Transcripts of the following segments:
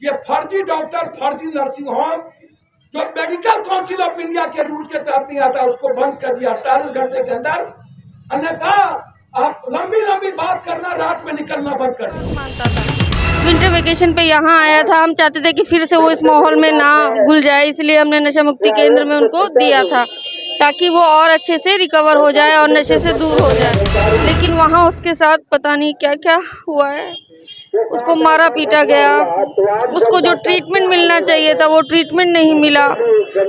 ये फर्जी डॉक्टर, फर्जी नर्सिंग होम जो मेडिकल काउंसिल ऑफ इंडिया के रूल के तहत नहीं आता, उसको बंद कर दिया 48 घंटे के अंदर। अन्यथा आप लंबी लंबी बात करना, रात में निकलना बंद कर दीजिए। विंटर वेकेशन पे यहाँ आया था, हम चाहते थे कि फिर से वो इस माहौल में ना घुल जाए, इसलिए हमने नशा मुक्ति केंद्र में उनको दिया था ताकि वो और अच्छे से रिकवर हो जाए और नशे से दूर हो जाए। लेकिन वहाँ उसके साथ पता नहीं क्या क्या हुआ है, उसको मारा पीटा गया, उसको जो ट्रीटमेंट मिलना चाहिए था वो ट्रीटमेंट नहीं मिला।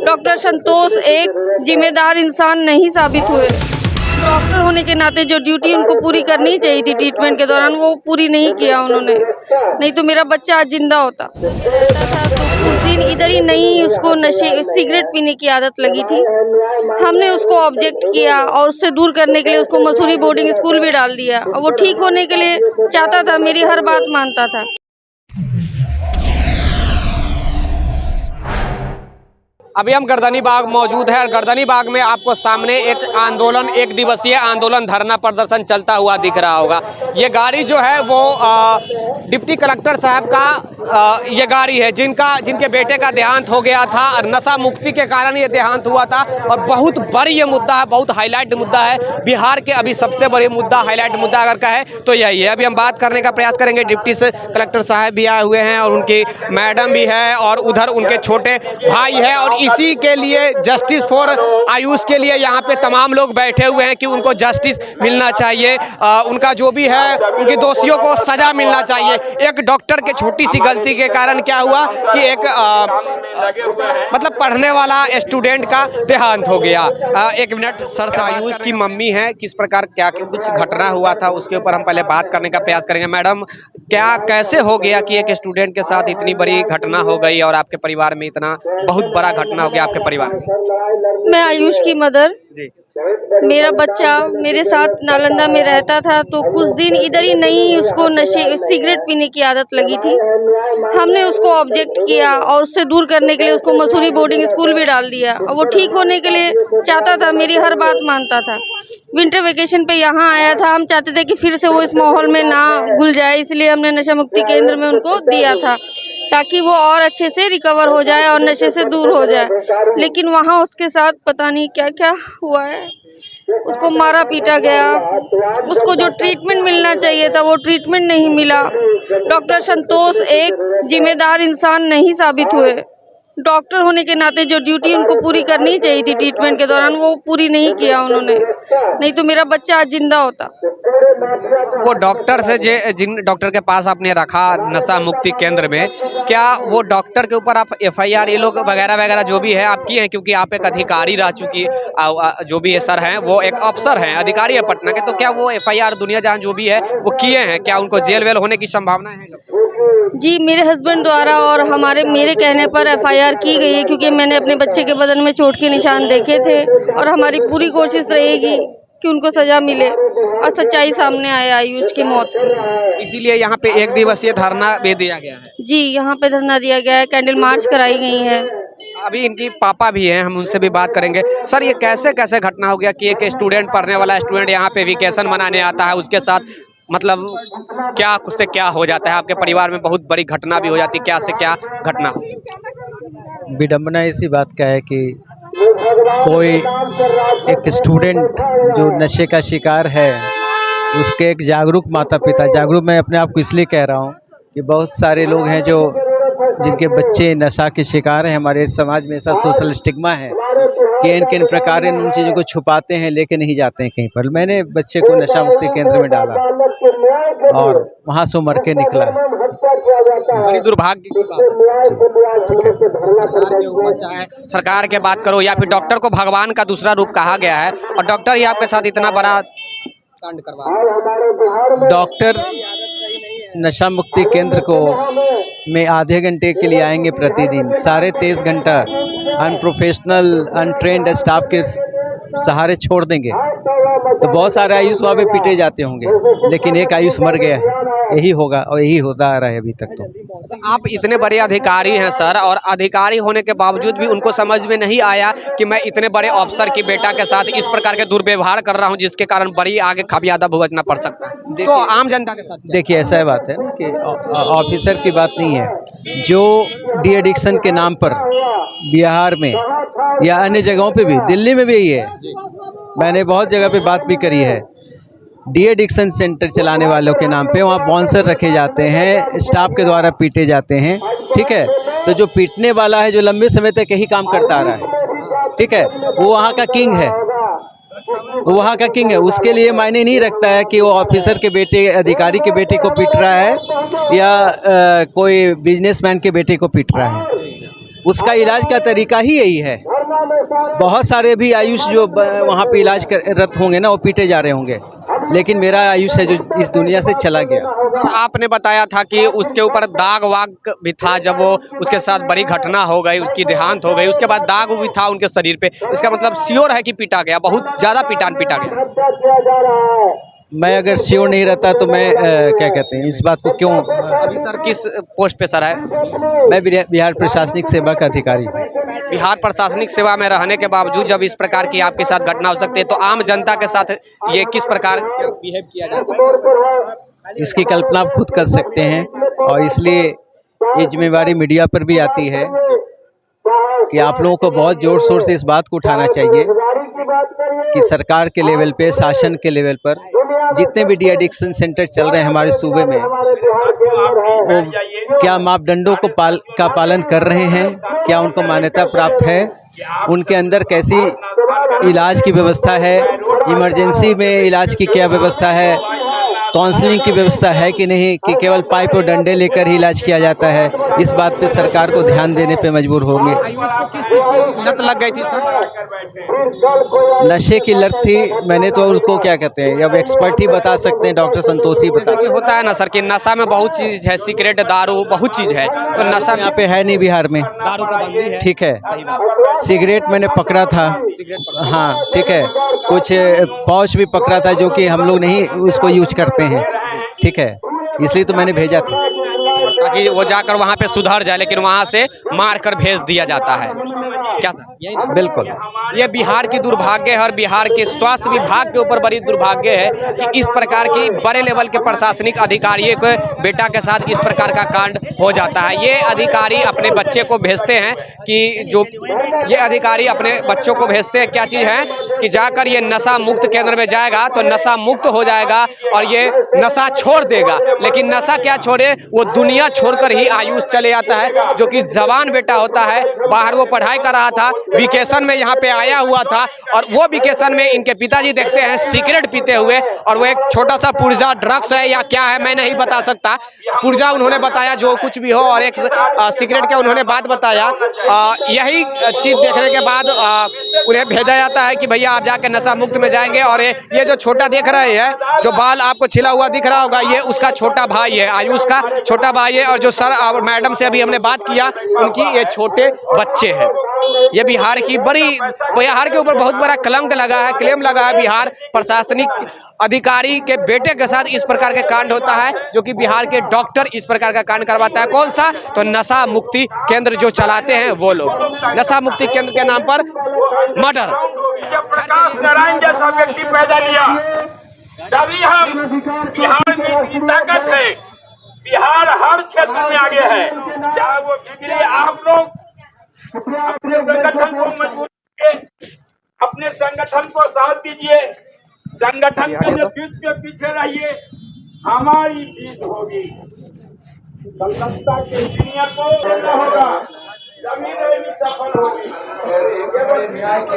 डॉक्टर संतोष एक जिम्मेदार इंसान नहीं साबित हुए। डॉक्टर होने के नाते जो ड्यूटी उनको पूरी करनी चाहिए थी ट्रीटमेंट के दौरान, वो पूरी नहीं किया उन्होंने, नहीं तो मेरा बच्चा आज जिंदा होता। तो कुछ दिन इधर ही नहीं, उसको नशे सिगरेट पीने की आदत लगी थी। हमने उसको ऑब्जेक्ट किया और उससे दूर करने के लिए उसको मसूरी बोर्डिंग स्कूल भी डाल दिया और वो ठीक होने के लिए चाहता था, मेरी हर बात मानता था। अभी हम गर्दनी बाग मौजूद है और गर्दनी बाग में आपको सामने एक आंदोलन, एक दिवसीय आंदोलन धरना प्रदर्शन चलता हुआ दिख रहा होगा। ये गाड़ी जो है वो डिप्टी कलेक्टर साहब का ये गाड़ी है जिनके बेटे का देहांत हो गया था और नशा मुक्ति के कारण ये देहांत हुआ था। और बहुत बड़ी ये मुद्दा है, बहुत हाईलाइट मुद्दा है, बिहार के अभी सबसे बड़ी मुद्दा, हाईलाइट मुद्दा अगर कहे तो यही है। अभी हम बात करने का प्रयास करेंगे, डिप्टी कलेक्टर साहब भी आए हुए हैं और उनकी मैडम भी है और उधर उनके छोटे भाई है और इसी के लिए जस्टिस फॉर आयुष के लिए यहाँ पे तमाम लोग बैठे हुए हैं कि उनको जस्टिस मिलना चाहिए, उनका जो भी है उनके दोषियों को सजा मिलना चाहिए। एक डॉक्टर के छोटी सी गलती के कारण क्या हुआ कि एक मतलब पढ़ने वाला स्टूडेंट का देहांत हो गया। एक मिनट सर, आयुष की मम्मी है, किस प्रकार क्या कुछ घटना हुआ था उसके ऊपर हम पहले बात करने का प्रयास करेंगे। मैडम, क्या कैसे हो गया कि एक स्टूडेंट के साथ इतनी बड़ी घटना हो गई और आपके परिवार में इतना बहुत बड़ा घटना हो गया आपके परिवार में? मैं आयुष की मदर जी। मेरा बच्चा मेरे साथ नालंदा में रहता था, तो कुछ दिन इधर ही नहीं, उसको नशे सिगरेट पीने की आदत लगी थी। हमने उसको ऑब्जेक्ट किया और उससे दूर करने के लिए उसको मसूरी बोर्डिंग स्कूल भी डाल दिया और वो ठीक होने के लिए चाहता था, मेरी हर बात मानता था। विंटर वेकेशन पे यहाँ आया था, हम चाहते थे कि फिर से वो इस माहौल में ना घुल जाए, इसलिए हमने नशा मुक्ति केंद्र में उनको दिया था ताकि वो और अच्छे से रिकवर हो जाए और नशे से दूर हो जाए। लेकिन वहाँ उसके साथ पता नहीं क्या क्या हुआ है, उसको मारा पीटा गया, उसको जो ट्रीटमेंट मिलना चाहिए था वो ट्रीटमेंट नहीं मिला। डॉक्टर संतोष एक जिम्मेदार इंसान नहीं साबित हुए। डॉक्टर होने के नाते जो ड्यूटी उनको पूरी करनी चाहिए थी ट्रीटमेंट के दौरान, वो पूरी नहीं किया उन्होंने, नहीं तो मेरा बच्चा आज जिंदा होता। वो डॉक्टर से जिन डॉक्टर के पास आपने रखा नशा मुक्ति केंद्र में, क्या वो डॉक्टर के ऊपर आप FIR ये लोग वगैरह वगैरह जो भी है आप किए हैं? क्योंकि आप एक अधिकारी रह चुकी जो भी सर हैं वो एक अफसर हैं, अधिकारी है पटना के, तो क्या वो FIR दुनिया जहाँ जो भी है वो किए हैं? क्या उनको जेल वेल होने की संभावना है? जी, मेरे हस्बैंड द्वारा और मेरे कहने पर FIR की गई है, क्योंकि मैंने अपने बच्चे के बदन में चोट के निशान देखे थे और हमारी पूरी कोशिश रहेगी कि उनको सजा मिले और सच्चाई सामने आए आयुष की मौत की। इसीलिए यहाँ पे एक दिवसीय धरना भी दिया गया है। जी, यहाँ पे धरना दिया गया है, कैंडल मार्च कराई गई है। अभी इनकी पापा भी हैं, हम उनसे भी बात करेंगे। सर, ये कैसे कैसे घटना हो गया कि एक स्टूडेंट, पढ़ने वाला स्टूडेंट यहाँ पे वेकेशन मनाने आता है, उसके साथ मतलब क्या उससे क्या हो जाता है? आपके परिवार में बहुत बड़ी घटना भी हो जाती है, क्या से क्या घटना? विडम्बना इसी बात का है कि कोई एक स्टूडेंट जो नशे का शिकार है, उसके एक जागरूक माता पिता, जागरूक मैं अपने आप को इसलिए कह रहा हूँ कि बहुत सारे लोग हैं जो जिनके बच्चे नशा के शिकार हैं। हमारे समाज में ऐसा सोशल स्टिग्मा है कि किन प्रकार उन चीज़ों को छुपाते हैं, लेके नहीं जाते हैं कहीं पर। मैंने बच्चे को नशा मुक्ति केंद्र में डाला और वहाँ से मर के निकला। बड़ी दुर्भाग्य की बात है। सरकार के ऊपर चाहे सरकार के बात करो या फिर डॉक्टर को भगवान का दूसरा रूप कहा गया है और डॉक्टर ही आपके साथ इतना बड़ा कांड करवा। डॉक्टर नशा मुक्ति केंद्र को में आधे घंटे के लिए आएंगे प्रतिदिन, 23.5 घंटा अनप्रोफेशनल अनट्रेंड स्टाफ के सहारे छोड़ देंगे तो बहुत सारे आयुष वहाँ पे पीटे जाते होंगे, लेकिन एक आयुष मर गया है। यही होगा और यही होता आ रहा है अभी तक। तो आप इतने बड़े अधिकारी हैं सर, और अधिकारी होने के बावजूद भी उनको समझ में नहीं आया कि मैं इतने बड़े अफसर की बेटा के साथ इस प्रकार के दुर्व्यवहार कर रहा हूं, जिसके कारण बड़ी आगे खामियाजा भुगतना पड़ सकता है। तो आम जनता के साथ देखिए ऐसा बात है ना कि ऑफिसर की बात नहीं है, जो डी एडिक्शन के नाम पर बिहार में या अन्य जगहों पे भी, दिल्ली में भी यही है, मैंने बहुत जगह पे बात भी करी है, डी एडिक्शन सेंटर चलाने वालों के नाम पे वहाँ बाउंसर रखे जाते हैं, स्टाफ के द्वारा पीटे जाते हैं। ठीक है, तो जो पीटने वाला है, जो लंबे समय तक यही काम करता आ रहा है, ठीक है, वो वहाँ का किंग है, वो वहाँ का किंग है। उसके लिए मायने नहीं रखता है कि वो ऑफिसर के बेटे, अधिकारी के बेटे को पीट रहा है या कोई बिजनेसमैन के बेटे को पीट रहा है। उसका इलाज का तरीका ही यही है। बहुत सारे भी आयुष जो वहाँ पे इलाज करत होंगे ना, वो पीटे जा रहे होंगे, लेकिन मेरा आयुष है जो इस दुनिया से चला गया। सर आपने बताया था कि उसके ऊपर दाग वाग भी था, जब वो उसके साथ बड़ी घटना हो गई, उसकी देहांत हो गई, उसके बाद दाग भी था उनके शरीर पे। इसका मतलब श्योर है कि पीटा गया, बहुत ज़्यादा पीटा गया। मैं अगर श्योर नहीं रहता तो मैं क्या कहते हैं, इस बात को क्यों। अभी सर किस पोस्ट पे सर है? मैं बिहार प्रशासनिक सेवा का अधिकारी हूँ। बिहार प्रशासनिक सेवा में रहने के बावजूद जब इस प्रकार की आपके साथ घटना हो सकती है, तो आम जनता के साथ ये किस प्रकार बिहेव किया जा सकता है? इसकी कल्पना आप खुद कर सकते हैं, और इसलिए ये जिम्मेवारी मीडिया पर भी आती है कि आप लोगों को बहुत जोर शोर से इस बात को उठाना चाहिए कि सरकार के लेवल पे, शासन के लेवल पर जितने भी डी एडिक्शन सेंटर चल रहे हैं हमारे सूबे में, वो क्या मापदंडों को पालन कर रहे हैं, क्या उनको मान्यता प्राप्त है, उनके अंदर कैसी इलाज की व्यवस्था है, इमरजेंसी में इलाज की क्या व्यवस्था है, काउंसलिंग की व्यवस्था है कि नहीं, कि केवल पाइप और डंडे लेकर ही इलाज किया जाता है। इस बात पे सरकार को ध्यान देने पे मजबूर होंगे। आयुष को किस चीज़ की लत लग गई थी सर? नशे की लत थी। मैंने तो उसको क्या कहते हैं, अब एक्सपर्ट ही बता सकते हैं, डॉक्टर संतोष ही बता सकते हैं। होता है ना सर कि नशा में बहुत चीज़ है, सिगरेट, दारू, बहुत चीज़ है, तो नशा यहाँ पे है नहीं बिहार में, दारू का बंदी है। ठीक है। सिगरेट मैंने पकड़ा था, हाँ ठीक है, कुछ पाउच भी पकड़ा था जो कि हम लोग नहीं उसको यूज करते हैं, ठीक है, इसलिए तो मैंने भेजा था ताकि वो जाकर वहाँ पे सुधर जाए, लेकिन वहाँ से मार कर भेज दिया जाता है। क्या सर? यही ना? बिल्कुल। ये बिहार की दुर्भाग्य है, और बिहार के स्वास्थ्य विभाग के ऊपर बड़ी दुर्भाग्य है कि इस प्रकार की बड़े लेवल के प्रशासनिक अधिकारियों के बेटा के साथ इस प्रकार का कांड हो जाता है। ये अधिकारी अपने बच्चे को भेजते हैं कि जो ये अधिकारी अपने बच्चों को भेजते हैं, क्या चीज़ है कि जाकर ये नशा मुक्त केंद्र में जाएगा तो नशा मुक्त हो जाएगा और ये नशा छोड़ देगा। लेकिन नशा क्या छोड़े, वो दुनिया छोड़कर ही आयुष चले आता है, जो कि जवान बेटा होता है। बाहर वो पढ़ाई कर रहा था, वेकेशन में यहाँ पे आया हुआ था, और वो वेकेशन में इनके पिताजी देखते हैं सिगरेट पीते हुए, और वो एक छोटा सा पुर्जा ड्रग्स है या क्या है मैं नहीं बता सकता, पुर्जा उन्होंने बताया जो कुछ भी हो, और एक सिगरेट का उन्होंने बात बताया। यही चीज़ देखने के बाद उन्हें भेजा जाता है कि भैया आप जाके नशा मुक्त में जाएंगे। और ये जो छोटा देख रहे हैं, जो बाल आपको छिला हुआ दिख रहा होगा, ये उसका छोटा भाई है, आयुष का छोटा भाई है। और जो सर और मैडम से अभी हमने बात किया, उनकी ये छोटे बच्चे हैं। ये बिहार के ऊपर बहुत बड़ा क्लेम लगा है बिहार प्रशासनिक अधिकारी के बेटे के साथ इस प्रकार के कांड होता है, जो कि बिहार के डॉक्टर इस प्रकार का कांड करवाता है। कौन सा? तो नशा मुक्ति केंद्र जो चलाते हैं वो लोग, नशा मुक्ति केंद्र के नाम पर मर्डर। प्रकाश नारायण जैसा व्यक्ति पैदा लिया, तभी हम बिहार में इतनी ताकत है। बिहार हर क्षेत्र में आगे है, चाहे वो बिजली। आप लोग अपने संगठन को मजबूत करके अपने संगठन को साथ दीजिए, संगठन के नेतृत्व के पीछे रहिए, हमारी जीत होगी। कलकत्ता के इंजीनियर को देना होगा, जमीन भी सफल होगी। केवल न्याय के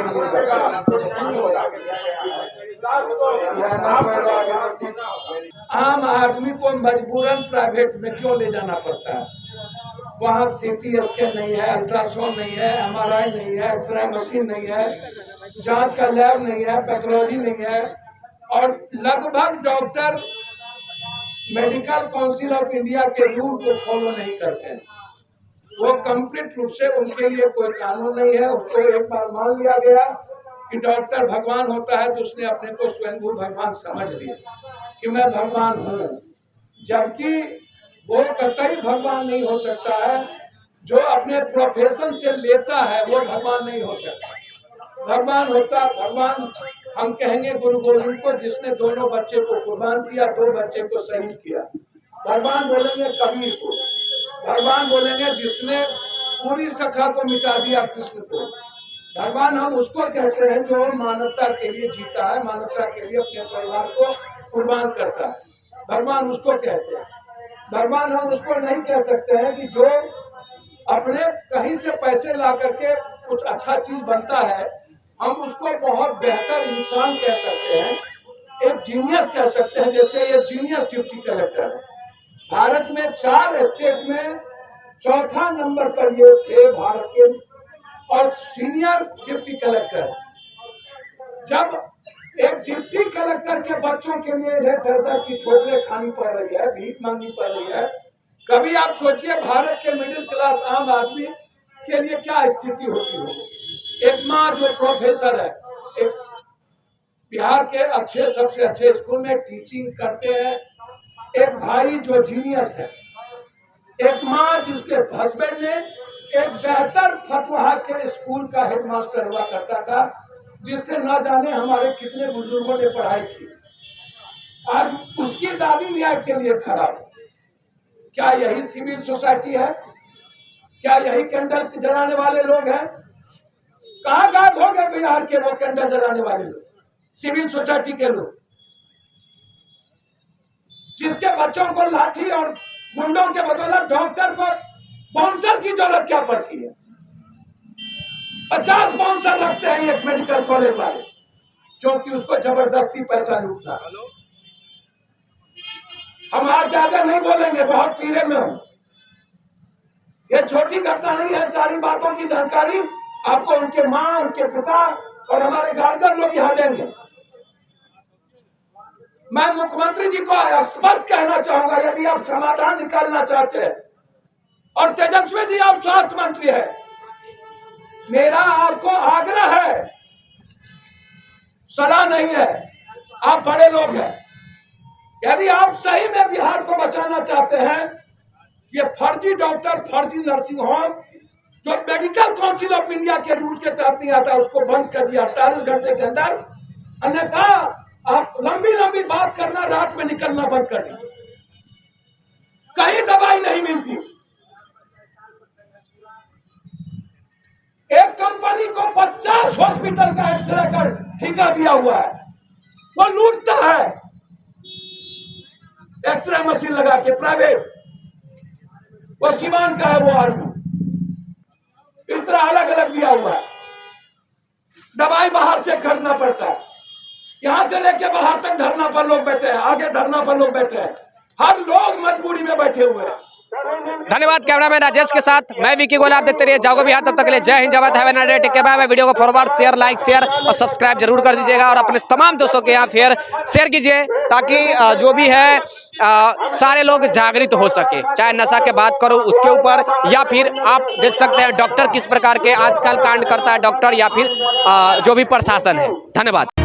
आम आदमी को मजबूरन प्राइवेट में क्यों ले जाना पड़ता है? वहाँ सीटी स्कैन नहीं है, अल्ट्रासाउंड नहीं है, MRI नहीं है, एक्सरे मशीन नहीं है, जांच का लैब नहीं है, पैथोलॉजी नहीं है, और लगभग doctor medical council of India के रूल को फॉलो नहीं करते हैं। वो कंप्लीट रूप से, उनके लिए कोई कानून नहीं है। उसको एक बार मान लिया गया कि डॉक्टर भगवान होता है तो उसने अपने को स्वयंभू भगवान समझ लिया कि मैं भगवान हूँ, जबकि वो कतई भगवान नहीं हो सकता है। जो अपने प्रोफेशन से लेता है वो भगवान नहीं हो सकता। भगवान हम कहेंगे गुरु गोविंद को, जिसने दोनों बच्चे को कुर्बान किया, 2 बच्चे को शहीद किया। भगवान बोलेंगे कबीर को, भगवान बोलेंगे जिसने पूरी सखा को मिटा दिया कृष्ण को। भगवान हम उसको कहते हैं जो मानवता के लिए जीता है, मानवता के लिए अपने परिवार को कुर्बान करता है, भगवान उसको कहते हैं। भगवान हम उसको नहीं कह सकते हैं कि जो अपने कहीं से पैसे ला करके कुछ अच्छा चीज बनता है, हम उसको बहुत बेहतर इंसान कह सकते हैं, एक जीनियस कह सकते हैं। जैसे ये जीनियस डिप्टी कलेक्टर है, भारत में 4 स्टेट में 4था नंबर पर ये थे भारत के, और सीनियर डिप्टी कलेक्टर। जब एक डिप्टी कलेक्टर के बच्चों के लिए दर-दर की ठोकरें खानी पड़ रही है, भीख मांगनी पड़ रही है, कभी आप सोचिए भारत के मिडिल क्लास आम आदमी के लिए क्या स्थिति होती होगी। एक माँ जो प्रोफेसर है, एक बिहार के सबसे अच्छे स्कूल में टीचिंग करते हैं, एक भाई जो जीनियस है, एक माँ जिसके हस्बैंड ने एक बेहतर फतवा के स्कूल का हेडमास्टर हुआ करता था, जिससे न जाने हमारे कितने बुजुर्गों ने पढ़ाई की। आज उसकी दादी न्याय के लिए खड़ा है। क्या यही सिविल सोसाइटी है? क्या यही कैंडल जलाने वाले लोग हैं? कहाँ गायब हो गए बिहार के वो कैंडल जलाने वाले लोग, सिविल सोसाइटी के लोग, जिसके बच्चों को लाठी और गुंडों के बदौलत डॉक्टर को बाउंसर की जरूरत क्या पड़ती है? 50 बाउंसर लगते हैं एक मेडिकल कॉलेज वाले, क्योंकि उसको जबरदस्ती पैसा लूटना। हम आज ज्यादा नहीं बोलेंगे, बहुत पीरे में हूं। ये छोटी घटना नहीं है, सारी बातों की जानकारी आपको उनके माँ, उनके पिता और हमारे गार्जियन लोग यहाँ देंगे। मैं मुख्यमंत्री जी को स्पष्ट कहना चाहूंगा, यदि आप समाधान निकालना चाहते हैं, और तेजस्वी जी आप स्वास्थ्य मंत्री है, मेरा आपको आग्रह है, सलाह नहीं है, आप बड़े लोग हैं, यदि आप सही में बिहार को बचाना चाहते हैं, ये फर्जी डॉक्टर, फर्जी नर्सिंग होम जो मेडिकल काउंसिल ऑफ इंडिया के रूल के तहत नहीं आता, उसको बंद कर दिया 48 घंटे के अंदर। अन्यथा आप लंबी बात करना, रात में निकलना बंद कर दीजिए। कहीं दवाई नहीं मिलती। एक कंपनी को 50 हॉस्पिटल का एक्सरे का ठेका दिया हुआ है, वो लूटता है एक्सरे मशीन लगा के, प्राइवेट। वो सीमान का है, वो आर्मी, इस तरह अलग अलग दिया हुआ है। दवाई बाहर से खरीदना पड़ता है। यहां से लेके बाहर तक धरना पर लोग बैठे हैं, आगे धरना पर लोग बैठे हैं, हर लोग मजबूरी में बैठे हुए हैं। धन्यवाद कैमरामैन राजेश के साथ, मैं विकी गोयल। आप देखते रहिए जागो बिहार। तब तक के लिए Jai Hind, Jai Bharat, have a nice day, take care, bye bye. Video को फॉरवर्ड, शेयर, लाइक, शेयर और सब्सक्राइब जरूर कर दीजिएगा, और अपने तमाम दोस्तों के यहाँ फिर शेयर कीजिए, ताकि जो भी है सारे लोग जागृत हो सके। चाहे नशा के बात करो उसके ऊपर, या फिर आप देख सकते हैं डॉक्टर किस प्रकार के आजकल कांड करता है, डॉक्टर या फिर जो भी प्रशासन है। धन्यवाद।